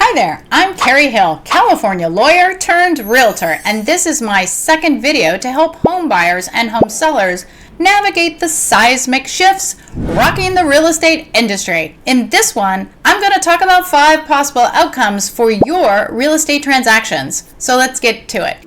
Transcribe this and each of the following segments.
Hi there, I'm Karrie Hill, California lawyer turned realtor, and this is my second video to help home buyers and home sellers navigate the seismic shifts rocking the real estate industry. In this one, I'm going to talk about 5 possible outcomes for your real estate transactions. So let's get to it.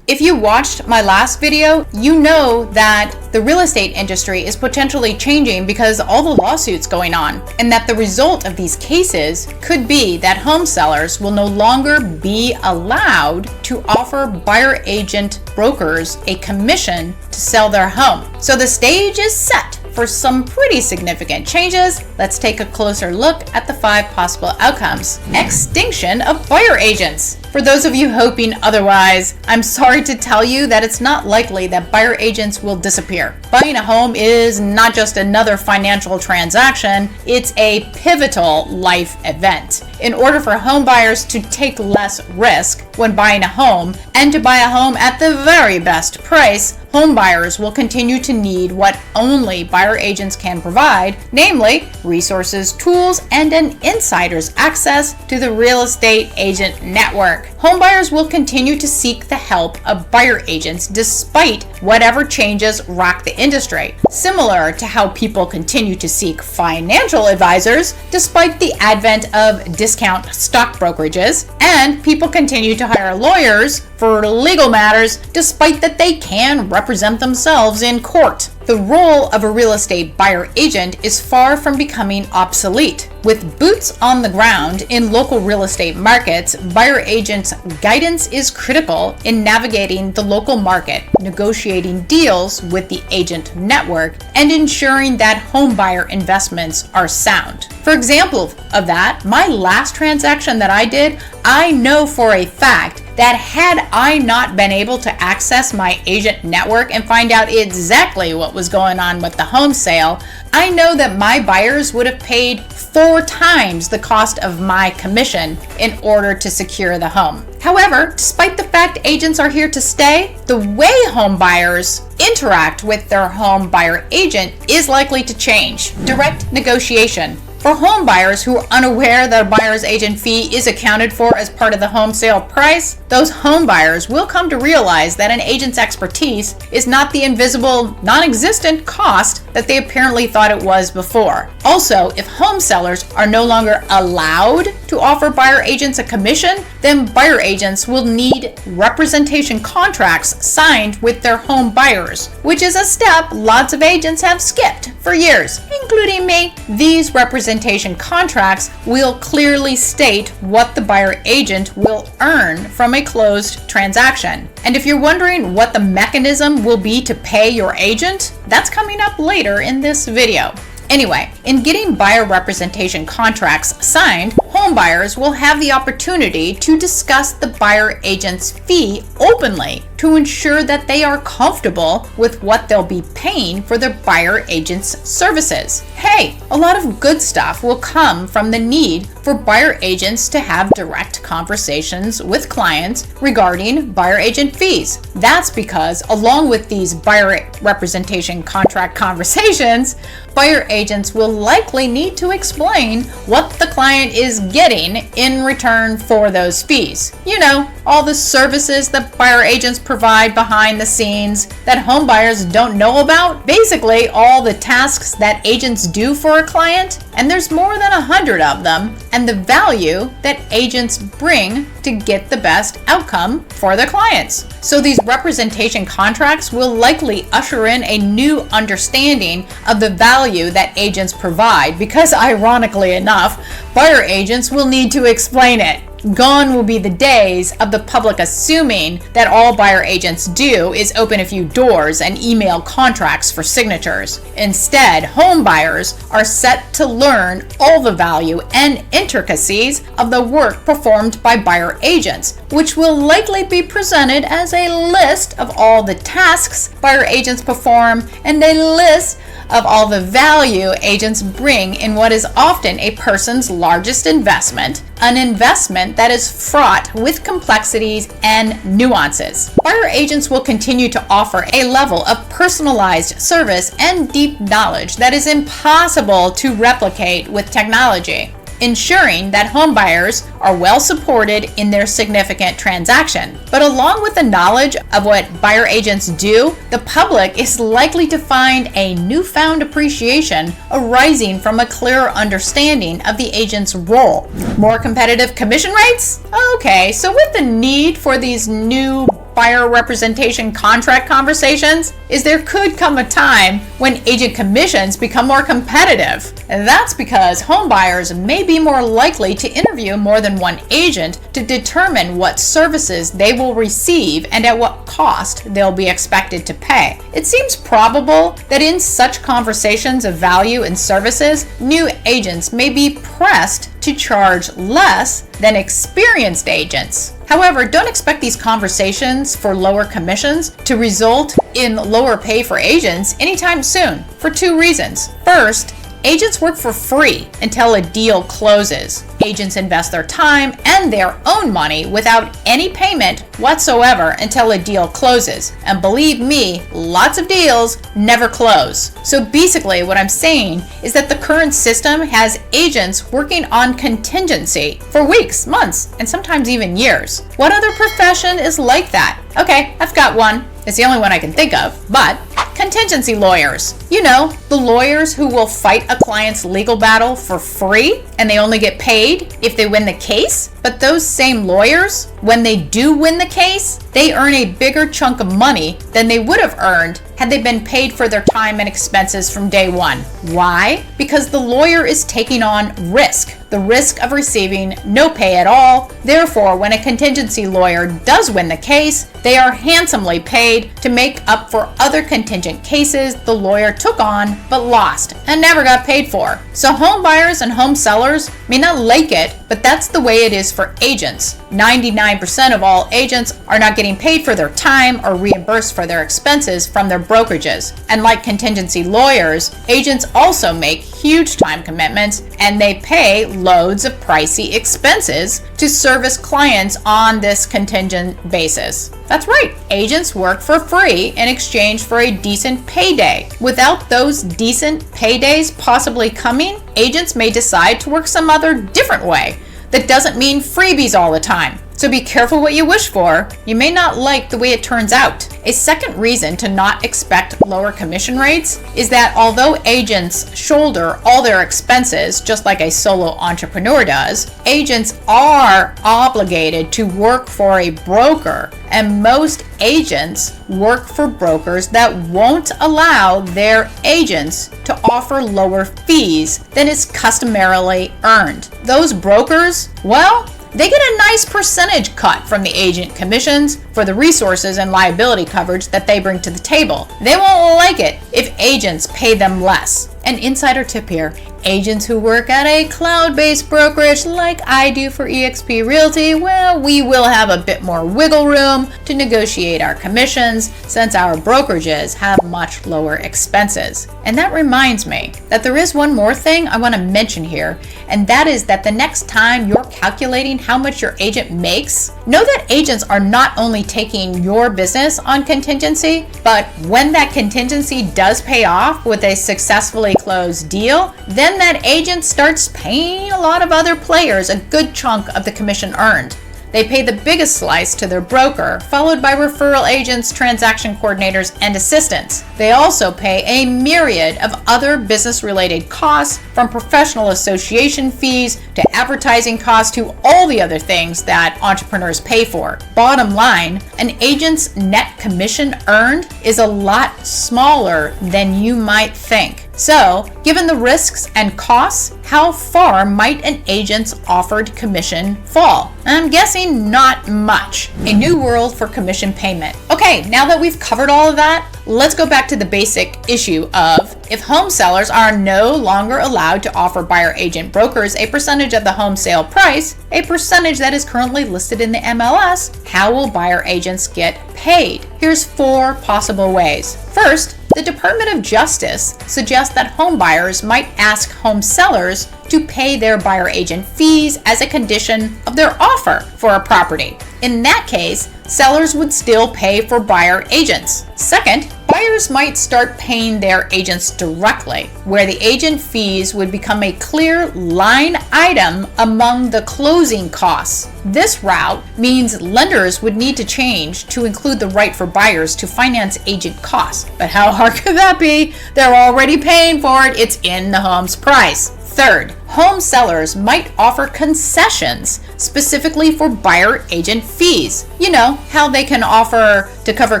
If you watched my last video, you know that the real estate industry is potentially changing because all the lawsuits going on, and that the result of these cases could be that home sellers will no longer be allowed to offer buyer agent brokers a commission to sell their home. So the stage is set for some pretty significant changes. Let's take a closer look at the 5 possible outcomes. Extinction of buyer agents. For those of you hoping otherwise, I'm sorry to tell you that it's not likely that buyer agents will disappear. Buying a home is not just another financial transaction, it's a pivotal life event. In order for home buyers to take less risk when buying a home and to buy a home at the very best price, home buyers will continue to need what only buyer agents can provide, namely resources, tools, and an insider's access to the real estate agent network. Home buyers will continue to seek the help of buyer agents despite whatever changes rock the industry, similar to how people continue to seek financial advisors despite the advent of discount stock brokerages, and people continue to hire lawyers for legal matters despite that they can represent themselves in court. The role of a real estate buyer agent is far from becoming obsolete. With boots on the ground in local real estate markets, buyer agents' guidance is critical in navigating the local market, negotiating deals with the agent network, and ensuring that home buyer investments are sound. For example of that, my last transaction that I did, I know for a fact that had I not been able to access my agent network and find out exactly what was going on with the home sale, I know that my buyers would have paid 4 times the cost of my commission in order to secure the home. However, despite the fact agents are here to stay, the way home buyers interact with their home buyer agent is likely to change. Direct negotiation. For home buyers who are unaware that a buyer's agent fee is accounted for as part of the home sale price, those home buyers will come to realize that an agent's expertise is not the invisible, non-existent cost that they apparently thought it was before. Also, if home sellers are no longer allowed to offer buyer agents a commission, then buyer agents will need representation contracts signed with their home buyers, which is a step lots of agents have skipped for years, including me. These representation contracts will clearly state what the buyer agent will earn from a closed transaction. And if you're wondering what the mechanism will be to pay your agent, that's coming up later in this video. Anyway, in getting buyer representation contracts signed, home buyers will have the opportunity to discuss the buyer agent's fee openly to ensure that they are comfortable with what they'll be paying for their buyer agent's services. Hey, a lot of good stuff will come from the need for buyer agents to have direct conversations with clients regarding buyer agent fees. That's because along with these buyer representation contract conversations, buyer agents will likely need to explain what the client is getting in return for those fees. You know, all the services that buyer agents provide behind the scenes that home buyers don't know about. Basically, all the tasks that agents do for a client, and there's more than 100 of them, and the value that agents bring to get the best outcome for their clients. So these representation contracts will likely usher in a new understanding of the value that agents provide, because ironically enough, buyer agents will need to explain it. Gone will be the days of the public assuming that all buyer agents do is open a few doors and email contracts for signatures. Instead, home buyers are set to learn all the value and intricacies of the work performed by buyer agents, which will likely be presented as a list of all the tasks buyer agents perform and a list of all the value agents bring in what is often a person's largest investment, an investment that is fraught with complexities and nuances. Buyer agents will continue to offer a level of personalized service and deep knowledge that is impossible to replicate with technology, ensuring that home buyers are well supported in their significant transaction. But along with the knowledge of what buyer agents do, the public is likely to find a newfound appreciation arising from a clearer understanding of the agent's role. More competitive commission rates? Okay, so with the need for these new buyer representation contract conversations, there could come a time when agent commissions become more competitive. And that's because home buyers may be more likely to interview more than one agent to determine what services they will receive and at what cost they'll be expected to pay. It seems probable that in such conversations of value and services, new agents may be pressed to charge less than experienced agents. However, don't expect these conversations for lower commissions to result in lower pay for agents anytime soon, for two reasons. First, agents work for free until a deal closes. Agents invest their time and their own money without any payment whatsoever until a deal closes. And believe me, lots of deals never close. So basically what I'm saying is that the current system has agents working on contingency for weeks, months, and sometimes even years. What other profession is like that? Okay, I've got one. It's the only one I can think of, but contingency lawyers. You know, the lawyers who will fight a client's legal battle for free and they only get paid if they win the case. But those same lawyers, when they do win the case, they earn a bigger chunk of money than they would have earned had they been paid for their time and expenses from day one. Why? Because the lawyer is taking on risk, the risk of receiving no pay at all. Therefore, when a contingency lawyer does win the case, they are handsomely paid to make up for other contingent cases the lawyer took on but lost and never got paid for. So home buyers and home sellers may not like it, but that's the way it is for agents. 99% of all agents are not getting paid for their time or reimbursed for their expenses from their brokerages. And like contingency lawyers, agents also make huge time commitments and they pay loads of pricey expenses to service clients on this contingent basis. That's right, agents work for free in exchange for a decent payday. Without those decent paydays possibly coming, agents may decide to work some other different way. That doesn't mean freebies all the time. So be careful what you wish for. You may not like the way it turns out. A second reason to not expect lower commission rates is that although agents shoulder all their expenses just like a solo entrepreneur does, agents are obligated to work for a broker, and most agents work for brokers that won't allow their agents to offer lower fees than is customarily earned. Those brokers, well, they get a nice percentage cut from the agent commissions for the resources and liability coverage that they bring to the table. They won't like it if agents pay them less. An insider tip here, agents who work at a cloud-based brokerage like I do for eXp Realty, well, we will have a bit more wiggle room to negotiate our commissions since our brokerages have much lower expenses. And that reminds me that there is one more thing I want to mention here, and that is that the next time you're calculating how much your agent makes, know that agents are not only taking your business on contingency, but when that contingency does pay off with a successfully closed deal, then that agent starts paying a lot of other players a good chunk of the commission earned. They pay the biggest slice to their broker, followed by referral agents, transaction coordinators, and assistants. They also pay a myriad of other business-related costs, from professional association fees to advertising costs to all the other things that entrepreneurs pay for. Bottom line, an agent's net commission earned is a lot smaller than you might think. So, given the risks and costs, how far might an agent's offered commission fall? I'm guessing not much. A new world for commission payment. Okay, now that we've covered all of that, let's go back to the basic issue of if home sellers are no longer allowed to offer buyer agent brokers a percentage of the home sale price, a percentage that is currently listed in the MLS, how will buyer agents get paid? Here's 4 possible ways. First, the Department of Justice suggests that home buyers might ask home sellers to pay their buyer agent fees as a condition of their offer for a property. In that case, sellers would still pay for buyer agents. Second, buyers might start paying their agents directly, where the agent fees would become a clear line item among the closing costs. This route means lenders would need to change to include the right for buyers to finance agent costs. But how hard could that be? They're already paying for it. It's in the home's price. Third, home sellers might offer concessions specifically for buyer agent fees. You know, how they can offer to cover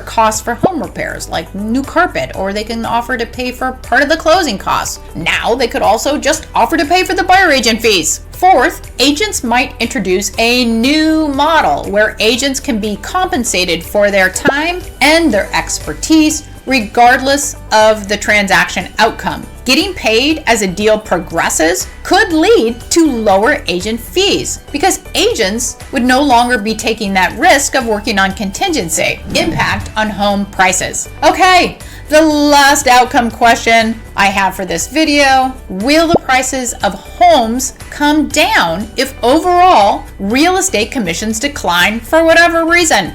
costs for home repairs like new carpet, or they can offer to pay for part of the closing costs. Now they could also just offer to pay for the buyer agent fees. Fourth, agents might introduce a new model where agents can be compensated for their time and their expertise regardless of the transaction outcome. Getting paid as a deal progresses could lead to lower agent fees because agents would no longer be taking that risk of working on contingency. Impact on home prices. Okay, the last outcome question I have for this video: will the prices of homes come down if overall real estate commissions decline for whatever reason?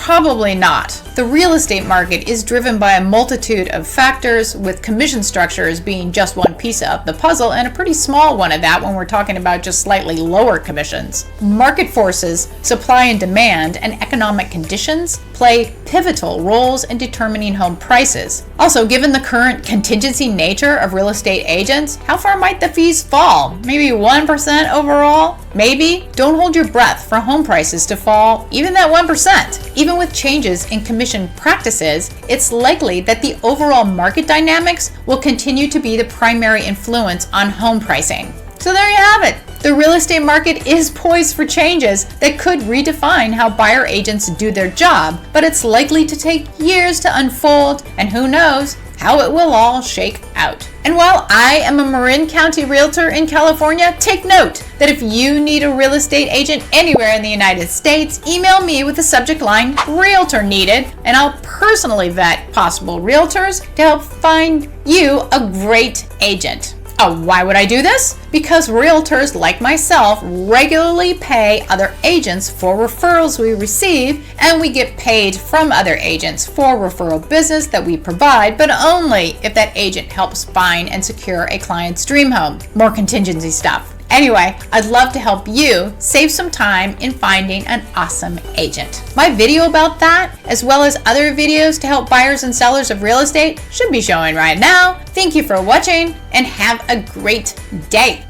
Probably not. The real estate market is driven by a multitude of factors, with commission structures being just one piece of the puzzle, and a pretty small one of that when we're talking about just slightly lower commissions. Market forces, supply and demand, and economic conditions play pivotal roles in determining home prices. Also, given the current contingency nature of real estate agents, how far might the fees fall? Maybe 1% overall? Maybe. Don't hold your breath for home prices to fall even that 1%. Even with changes in commission practices, it's likely that the overall market dynamics will continue to be the primary influence on home pricing. So there you have it. The real estate market is poised for changes that could redefine how buyer agents do their job, but it's likely to take years to unfold, and who knows how it will all shake out. And while I am a Marin County realtor in California, take note that if you need a real estate agent anywhere in the United States, email me with the subject line "Realtor Needed," and I'll personally vet possible realtors to help find you a great agent. Oh, why would I do this? Because realtors like myself regularly pay other agents for referrals we receive, and we get paid from other agents for referral business that we provide, but only if that agent helps find and secure a client's dream home. More contingency stuff. Anyway, I'd love to help you save some time in finding an awesome agent. My video about that, as well as other videos to help buyers and sellers of real estate, should be showing right now. Thank you for watching and have a great day.